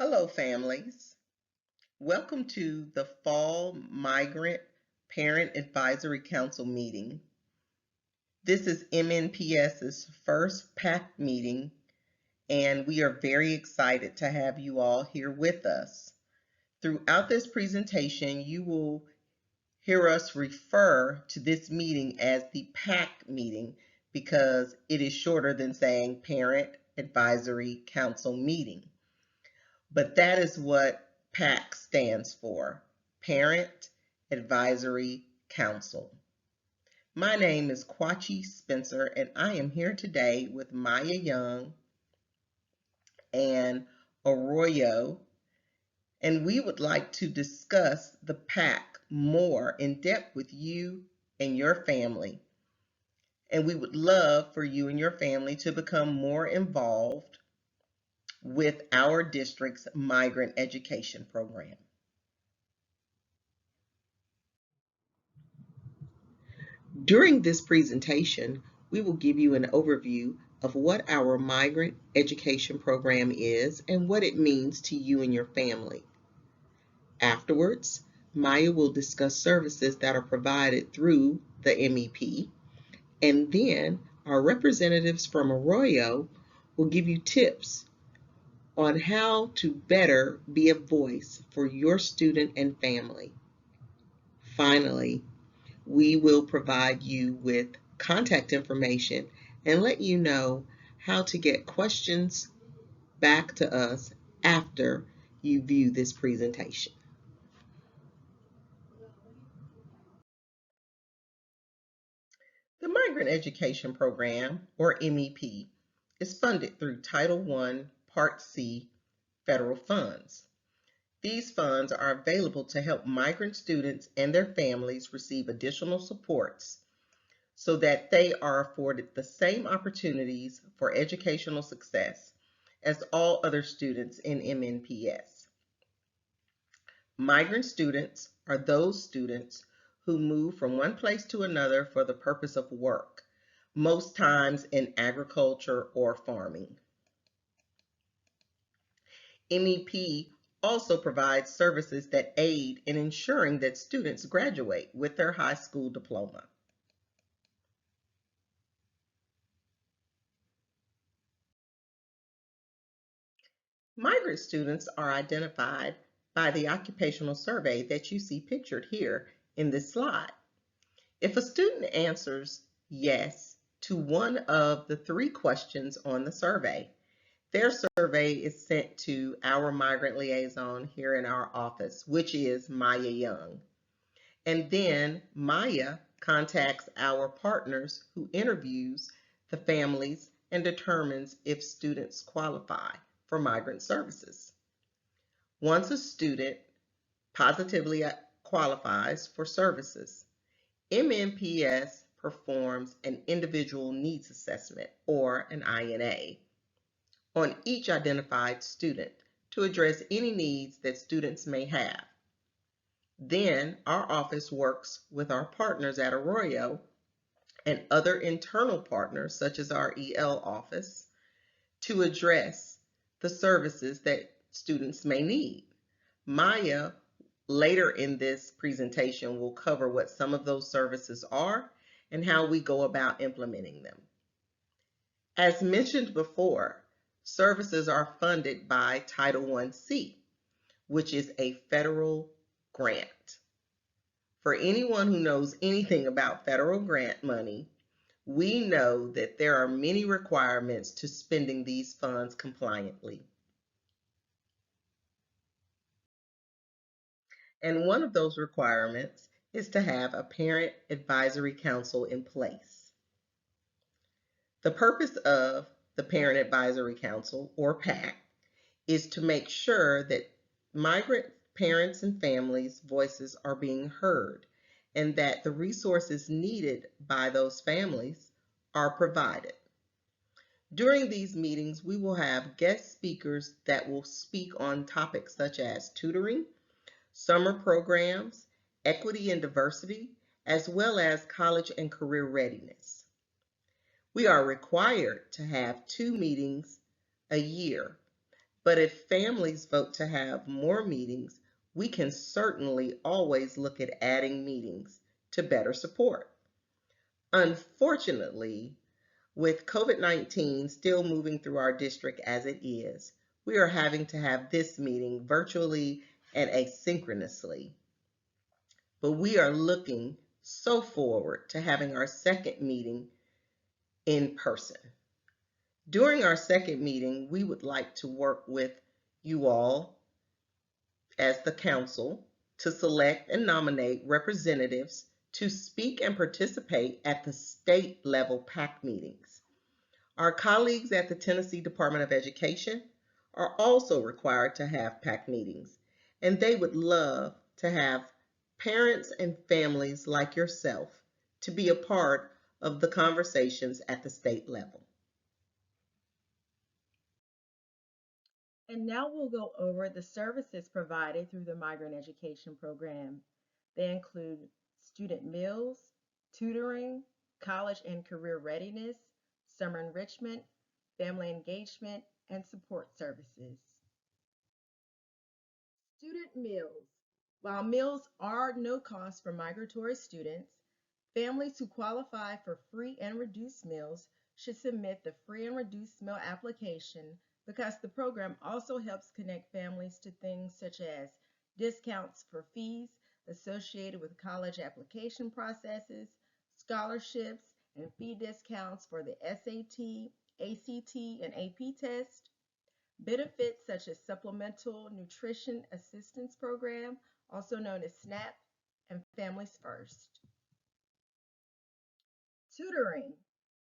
Hello, families. Welcome to the Fall Migrant Parent Advisory Council meeting. This is MNPS's first PAC meeting, and we are very excited to have you all here with us. Throughout this presentation, you will hear us refer to this meeting as the PAC meeting because it is shorter than saying Parent Advisory Council meeting. But that is what PAC stands for, Parent Advisory Council. My name is Kwachi Spencer, and I am here today with Maya Young and Arroyo, and we would like to discuss the PAC more in depth with you and your family. And we would love for you and your family to become more involved with our district's migrant education program. During this presentation, we will give you an overview of what our migrant education program is and what it means to you and your family. Afterwards, Maya will discuss services that are provided through the MEP, and then our representatives from Arroyo will give you tips on how to better be a voice for your student and family. Finally, we will provide you with contact information and let you know how to get questions back to us after you view this presentation. The Migrant Education Program, or MEP, is funded through Title I, Part C federal funds. These funds are available to help migrant students and their families receive additional supports so that they are afforded the same opportunities for educational success as all other students in MNPS. Migrant students are those students who move from one place to another for the purpose of work, most times in agriculture or farming. MEP also provides services that aid in ensuring that students graduate with their high school diploma. Migrant students are identified by the occupational survey that you see pictured here in this slide. If a student answers yes to one of the three questions on the survey, their survey is sent to our migrant liaison here in our office, which is Maya Young. And then Maya contacts our partners who interviews the families and determines if students qualify for migrant services. Once a student positively qualifies for services, MNPS performs an individual needs assessment, or an INA, on each identified student to address any needs that students may have. Then our office works with our partners at Arroyo and other internal partners, such as our EL office, to address the services that students may need. Maya, later in this presentation, will cover what some of those services are and how we go about implementing them. As mentioned before, services are funded by Title I-C, which is a federal grant. For anyone who knows anything about federal grant money, we know that there are many requirements to spending these funds compliantly. And one of those requirements is to have a parent advisory council in place. The purpose of the Parent Advisory Council, or PAC, is to make sure that migrant parents and families' voices are being heard and that the resources needed by those families are provided. During these meetings, we will have guest speakers that will speak on topics such as tutoring, summer programs, equity and diversity, as well as college and career readiness. We are required to have 2 meetings a year But if families vote to have more meetings, we can certainly always look at adding meetings to better support. Unfortunately, with COVID-19 still moving through our district as it is, we are having to have this meeting virtually and asynchronously. But we are looking so forward to having our second meeting in person. During our second meeting, we would like to work with you all as the council to select and nominate representatives to speak and participate at the state level PAC meetings. Our colleagues at the Tennessee Department of Education are also required to have PAC meetings, and they would love to have parents and families like yourself to be a part of the conversations at the state level. And now we'll go over the services provided through the Migrant Education Program. They include student meals, tutoring, college and career readiness, summer enrichment, family engagement, and support services. Student meals. While meals are no cost for migratory students, families who qualify for free and reduced meals should submit the free and reduced meal application because the program also helps connect families to things such as discounts for fees associated with college application processes, scholarships, and fee discounts for the SAT, ACT, and AP test. Benefits such as Supplemental Nutrition Assistance Program, also known as SNAP, and Families First. Tutoring.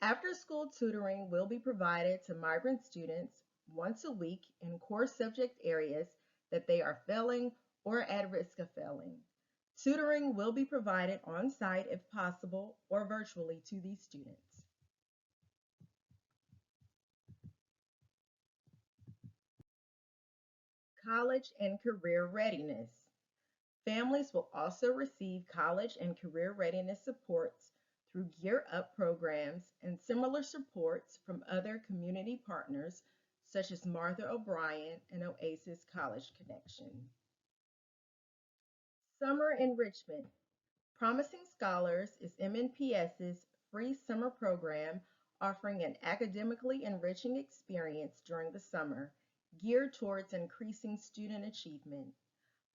After school tutoring will be provided to migrant students once a week in core subject areas that they are failing or at risk of failing. Tutoring will be provided on site if possible or virtually to these students. College and career readiness. Families will also receive college and career readiness supports through Gear Up programs and similar supports from other community partners such as Martha O'Brien and Oasis College Connection. Summer enrichment. Promising Scholars is MNPS's free summer program offering an academically enriching experience during the summer geared towards increasing student achievement.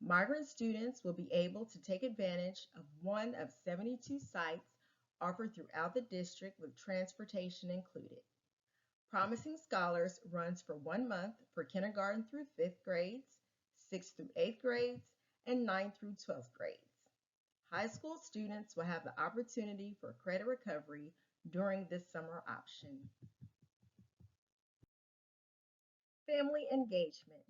Migrant students will be able to take advantage of one of 72 sites offered throughout the district with transportation included. Promising Scholars runs for 1 month for kindergarten through 5th grades, 6th through 8th grades, and 9th through 12th grades. High school students will have the opportunity for credit recovery during this summer option. Family engagement.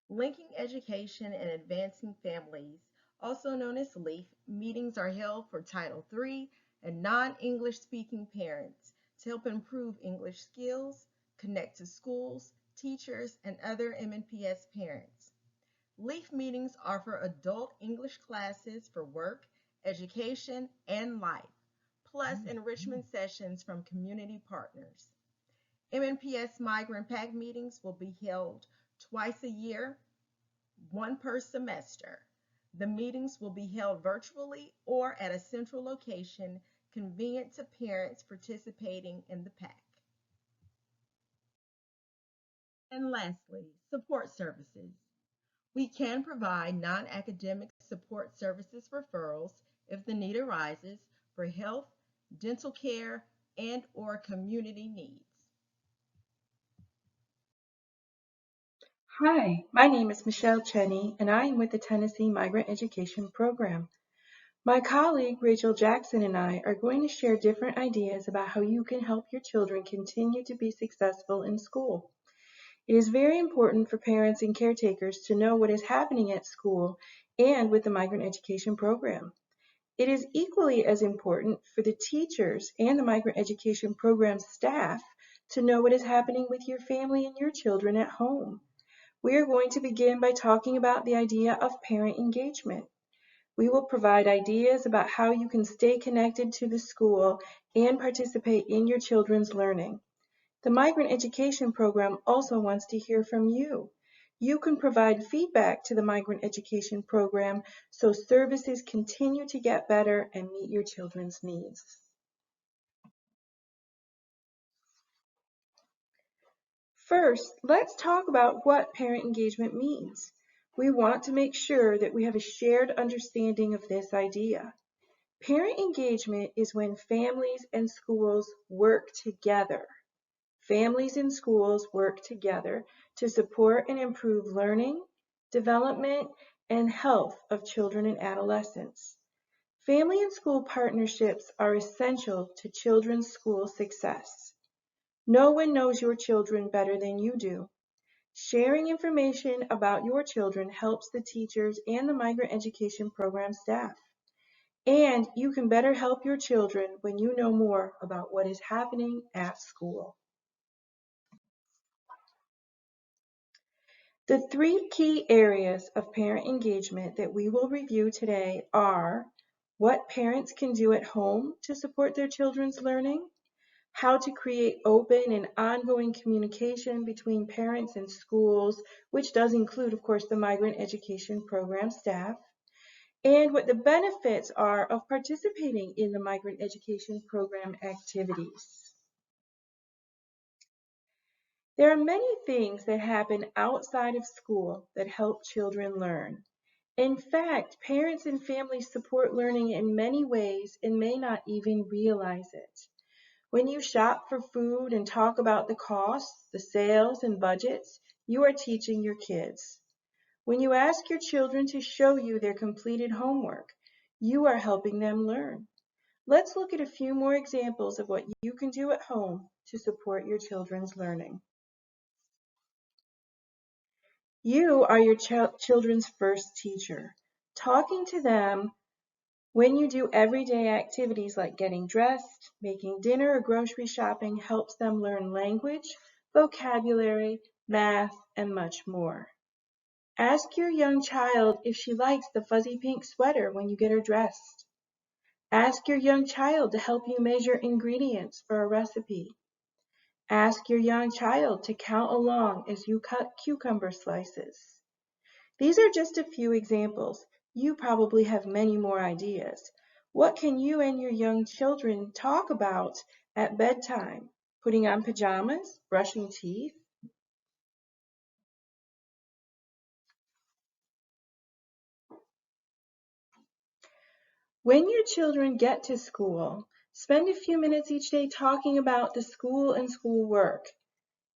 Linking education and advancing families, also known as LEAF, meetings are held for Title III and non-English speaking parents to help improve English skills, connect to schools, teachers, and other MNPS parents. LEAF meetings offer adult English classes for work, education, and life, plus enrichment sessions from community partners. MNPS Migrant PAC meetings will be held twice a year, one per semester. The meetings will be held virtually or at a central location convenient to parents participating in the PAC. And lastly, support services. We can provide non-academic support services referrals if the need arises for health, dental care, and or community needs. Hi, my name is Michelle Cheney, and I am with the Tennessee Migrant Education Program. My colleague Rachel Jackson and I are going to share different ideas about how you can help your children continue to be successful in school. It is very important for parents and caretakers to know what is happening at school and with the Migrant Education Program. It is equally as important for the teachers and the Migrant Education Program staff to know what is happening with your family and your children at home. We are going to begin by talking about the idea of parent engagement. We will provide ideas about how you can stay connected to the school and participate in your children's learning. The Migrant Education Program also wants to hear from you. You can provide feedback to the Migrant Education Program so services continue to get better and meet your children's needs. First, let's talk about what parent engagement means. We want to make sure that we have a shared understanding of this idea. Parent engagement is when families and schools work together. Families and schools work together to support and improve learning, development, and health of children and adolescents. Family and school partnerships are essential to children's school success. No one knows your children better than you do. Sharing information about your children helps the teachers and the Migrant Education Program staff. And you can better help your children when you know more about what is happening at school. The three key areas of parent engagement that we will review today are what parents can do at home to support their children's learning, how to create open and ongoing communication between parents and schools, which does include, of course, the Migrant Education Program staff, and what the benefits are of participating in the Migrant Education Program activities. There are many things that happen outside of school that help children learn. In fact, parents and families support learning in many ways and may not even realize it. When you shop for food and talk about the costs, the sales, and budgets, you are teaching your kids. When you ask your children to show you their completed homework, you are helping them learn. Let's look at a few more examples of what you can do at home to support your children's learning. You are your children's first teacher. Talking to them when you do everyday activities like getting dressed, making dinner, or grocery shopping helps them learn language, vocabulary, math, and much more. Ask your young child if she likes the fuzzy pink sweater when you get her dressed. Ask your young child to help you measure ingredients for a recipe. Ask your young child to count along as you cut cucumber slices. These are just a few examples. You probably have many more ideas. What can you and your young children talk about at bedtime? Putting on pajamas? Brushing teeth? When your children get to school, spend a few minutes each day talking about the school and schoolwork.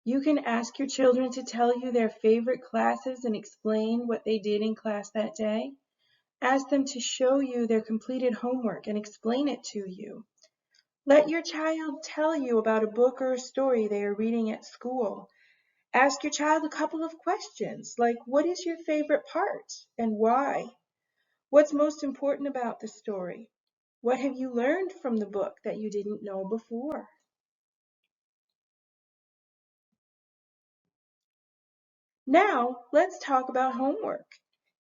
You can ask your children to tell you their favorite classes and explain what they did in class that day. Ask them to show you their completed homework and explain it to you. Let your child tell you about a book or a story they are reading at school. Ask your child a couple of questions like, what is your favorite part and why? What's most important about the story? What have you learned from the book that you didn't know before? Now, let's talk about homework.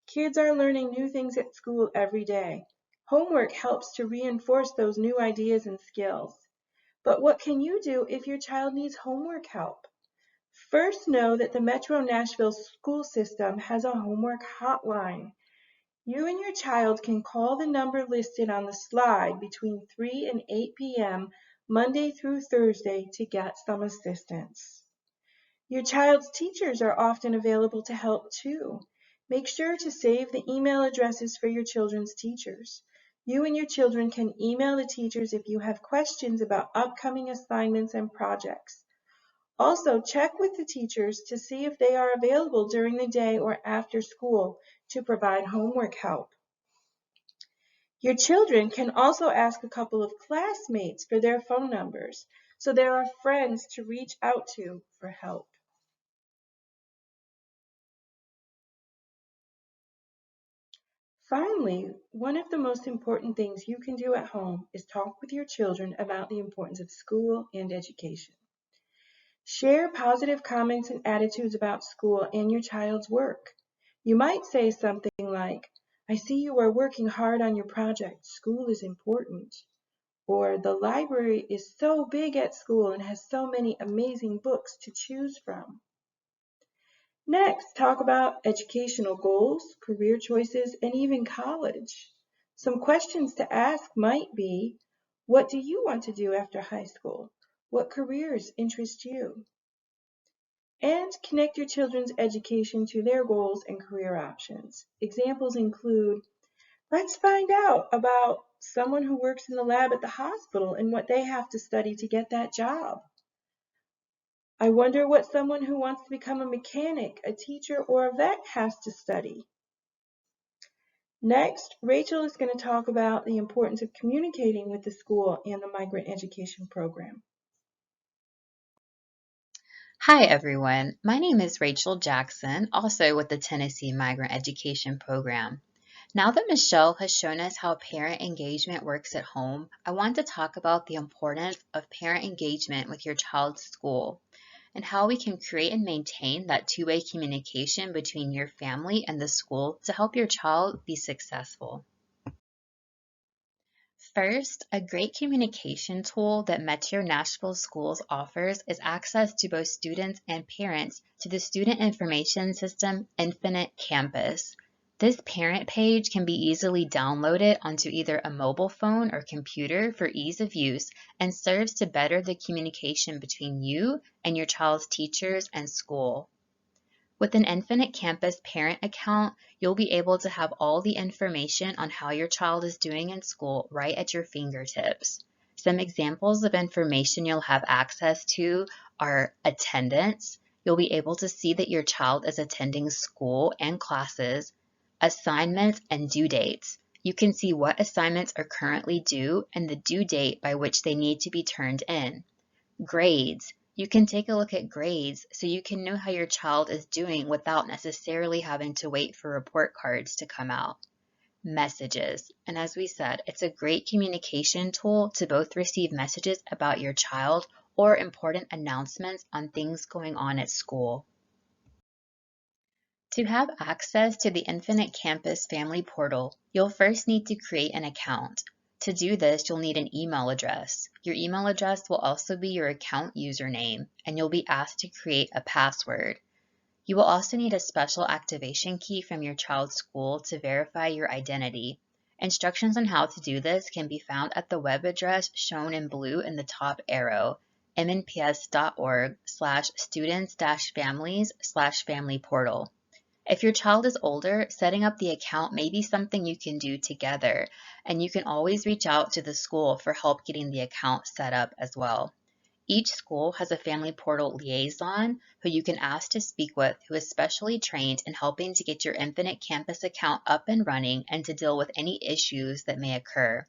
Kids are learning new things at school every day. Homework helps to reinforce those new ideas and skills. But what can you do if your child needs homework help? First, know that the Metro Nashville school system has a homework hotline. You and your child can call the number listed on the slide between 3 and 8 p.m. Monday through Thursday to get some assistance. Your child's teachers are often available to help too. Make sure to save the email addresses for your children's teachers. You and your children can email the teachers if you have questions about upcoming assignments and projects. Also, check with the teachers to see if they are available during the day or after school to provide homework help. Your children can also ask a couple of classmates for their phone numbers, so there are friends to reach out to for help. Finally, one of the most important things you can do at home is talk with your children about the importance of school and education. Share positive comments and attitudes about school and your child's work. You might say something like, I see you are working hard on your project. School is important. Or the library is so big at school and has so many amazing books to choose from. Next, talk about educational goals, career choices, and even college. Some questions to ask might be, what do you want to do after high school? What careers interest you? And connect your children's education to their goals and career options. Examples include, let's find out about someone who works in the lab at the hospital and what they have to study to get that job. I wonder what someone who wants to become a mechanic, a teacher, or a vet has to study. Next, Rachel is going to talk about the importance of communicating with the school and the migrant education program. Hi everyone, my name is Rachel Jackson, also with the Tennessee Migrant Education Program. Now that Michelle has shown us how parent engagement works at home, I want to talk about the importance of parent engagement with your child's school and how we can create and maintain that two-way communication between your family and the school to help your child be successful. First, a great communication tool that Metro Nashville Schools offers is access to both students and parents to the student information system Infinite Campus. This parent page can be easily downloaded onto either a mobile phone or computer for ease of use and serves to better the communication between you and your child's teachers and school. With an Infinite Campus parent account, you'll be able to have all the information on how your child is doing in school right at your fingertips. Some examples of information you'll have access to are attendance. You'll be able to see that your child is attending school and classes, assignments, and due dates. You can see what assignments are currently due and the due date by which they need to be turned in. Grades. You can take a look at grades so you can know how your child is doing without necessarily having to wait for report cards to come out. Messages. And as we said, it's a great communication tool to both receive messages about your child or important announcements on things going on at school. To have access to the Infinite Campus Family Portal, you'll first need to create an account. To do this, you'll need an email address. Your email address will also be your account username, and you'll be asked to create a password. You will also need a special activation key from your child's school to verify your identity. Instructions on how to do this can be found at the web address shown in blue in the top arrow, mnps.org/students-families/family portal. If your child is older, setting up the account may be something you can do together, and you can always reach out to the school for help getting the account set up as well. Each school has a family portal liaison who you can ask to speak with, who is specially trained in helping to get your Infinite Campus account up and running and to deal with any issues that may occur.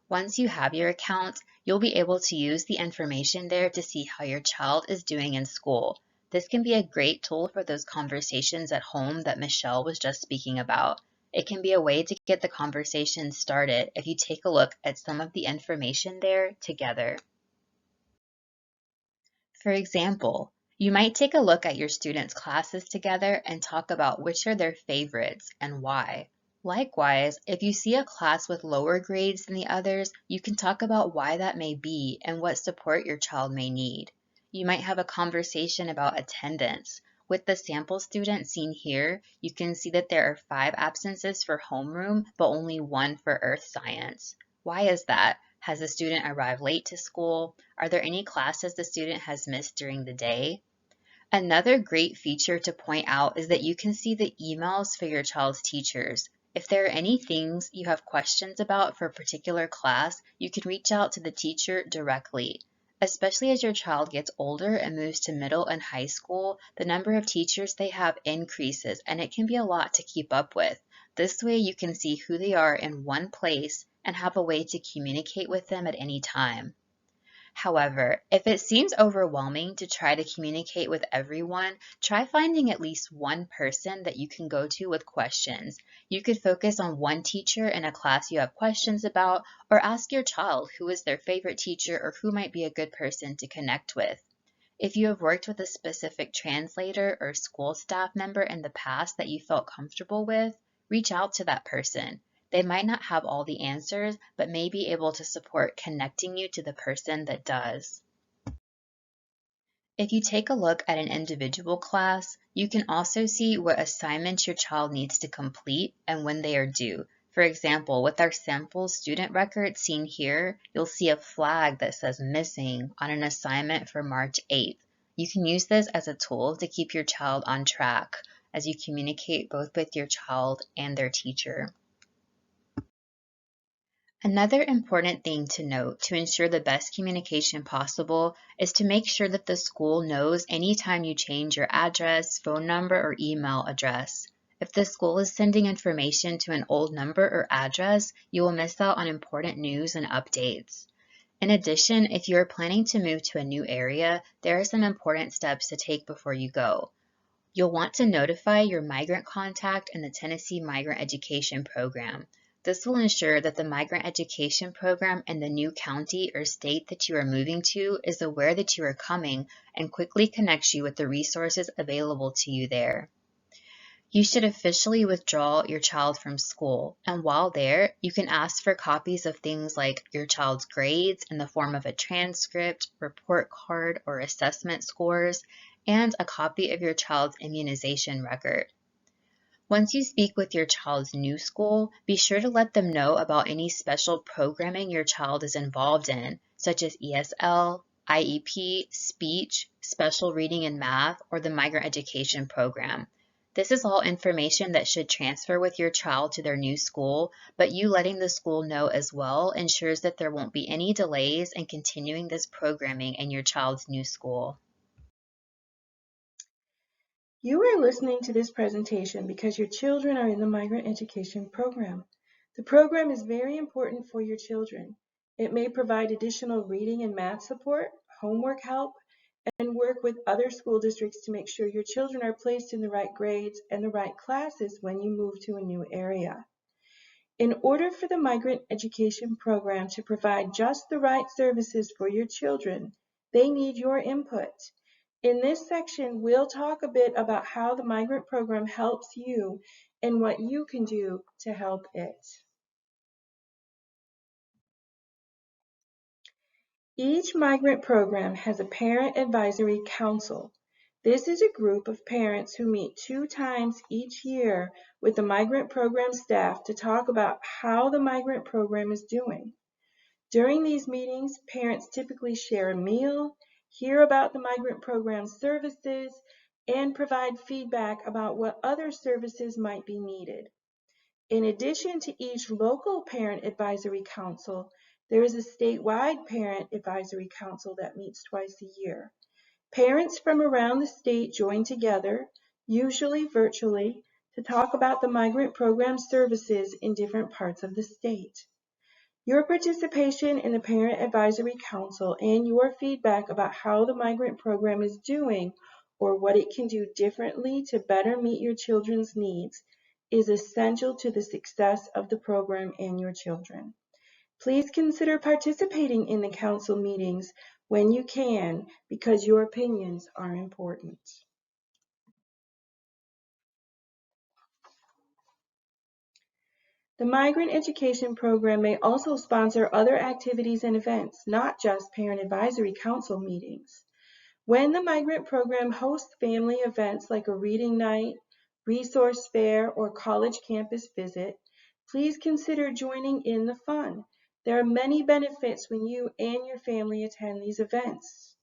Once you have your account, you'll be able to use the information there to see how your child is doing in school. This can be a great tool for those conversations at home that Michelle was just speaking about. It can be a way to get the conversation started if you take a look at some of the information there together. For example, you might take a look at your students' classes together and talk about which are their favorites and why. Likewise, if you see a class with lower grades than the others, you can talk about why that may be and what support your child may need. You might have a conversation about attendance. With the sample student seen here, you can see that there are 5 absences for homeroom, but only 1 for earth science. Why is that? Has the student arrived late to school? Are there any classes the student has missed during the day? Another great feature to point out is that you can see the emails for your child's teachers. If there are any things you have questions about for a particular class, you can reach out to the teacher directly. Especially as your child gets older and moves to middle and high school, the number of teachers they have increases, and it can be a lot to keep up with. This way you can see who they are in one place and have a way to communicate with them at any time. However, if it seems overwhelming to try to communicate with everyone, try finding at least one person that you can go to with questions. You could focus on one teacher in a class you have questions about, or ask your child who is their favorite teacher or who might be a good person to connect with. If you have worked with a specific translator or school staff member in the past that you felt comfortable with, reach out to that person. They might not have all the answers, but may be able to support connecting you to the person that does. If you take a look at an individual class, you can also see what assignments your child needs to complete and when they are due. For example, with our sample student record seen here, you'll see a flag that says missing on an assignment for March 8th. You can use this as a tool to keep your child on track as you communicate both with your child and their teacher. Another important thing to note to ensure the best communication possible is to make sure that the school knows anytime you change your address, phone number, or email address. If the school is sending information to an old number or address, you will miss out on important news and updates. In addition, if you are planning to move to a new area, there are some important steps to take before you go. You'll want to notify your migrant contact in the Tennessee Migrant Education Program. This will ensure that the migrant education program in the new county or state that you are moving to is aware that you are coming and quickly connects you with the resources available to you there. You should officially withdraw your child from school, and while there, you can ask for copies of things like your child's grades in the form of a transcript, report card, or assessment scores, and a copy of your child's immunization record. Once you speak with your child's new school, be sure to let them know about any special programming your child is involved in, such as ESL, IEP, speech, special reading and math, or the migrant education program. This is all information that should transfer with your child to their new school, but you letting the school know as well ensures that there won't be any delays in continuing this programming in your child's new school. You are listening to this presentation because your children are in the Migrant Education Program. The program is very important for your children. It may provide additional reading and math support, homework help, and work with other school districts to make sure your children are placed in the right grades and the right classes when you move to a new area. In order for the Migrant Education Program to provide just the right services for your children, they need your input. In this section, we'll talk a bit about how the Migrant Program helps you and what you can do to help it. Each migrant program has a Parent Advisory Council. This is a group of parents who meet 2 times each year with the migrant program staff to talk about how the migrant program is doing. During these meetings, parents typically share a meal, hear about the migrant program services, and provide feedback about what other services might be needed. In addition to each local Parent Advisory Council, there is a statewide Parent Advisory Council that meets twice a year. Parents from around the state join together, usually virtually, to talk about the migrant program services in different parts of the state. Your participation in the Parent Advisory Council and your feedback about how the migrant program is doing or what it can do differently to better meet your children's needs is essential to the success of the program and your children. Please consider participating in the council meetings when you can because your opinions are important. The Migrant Education Program may also sponsor other activities and events, not just Parent Advisory Council meetings. When the Migrant Program hosts family events like a reading night, resource fair, or college campus visit, please consider joining in the fun. There are many benefits when you and your family attend these events.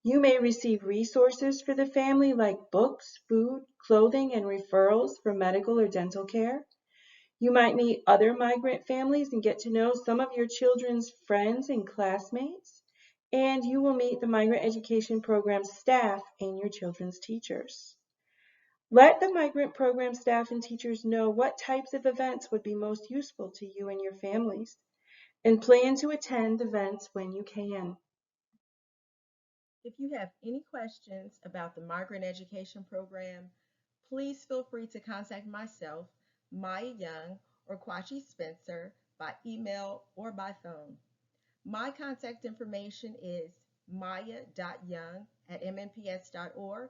You may receive resources for the family like books, food, clothing, and referrals for medical or dental care. You might meet other migrant families and get to know some of your children's friends and classmates. And you will meet the Migrant Education Program staff and your children's teachers. Let the Migrant Program staff and teachers know what types of events would be most useful to you and your families, and plan to attend events when you can. If you have any questions about the Migrant Education Program, please feel free to contact myself, Maya Young, or Kwachi Spencer by email or by phone. My contact information is maya.young@mnps.org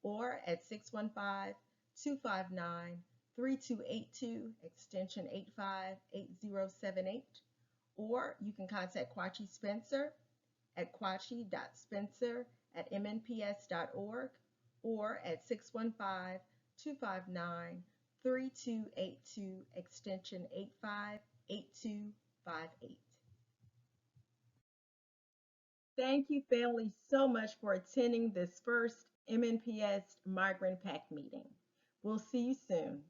or at 615-259-3282 extension 858078, or you can contact Kwachi Spencer at kwachi.spencer at mnps.org or at 615-259-3282 extension 858258. Thank you, family, so much for attending this first MNPS Migrant PAC meeting. We'll see you soon.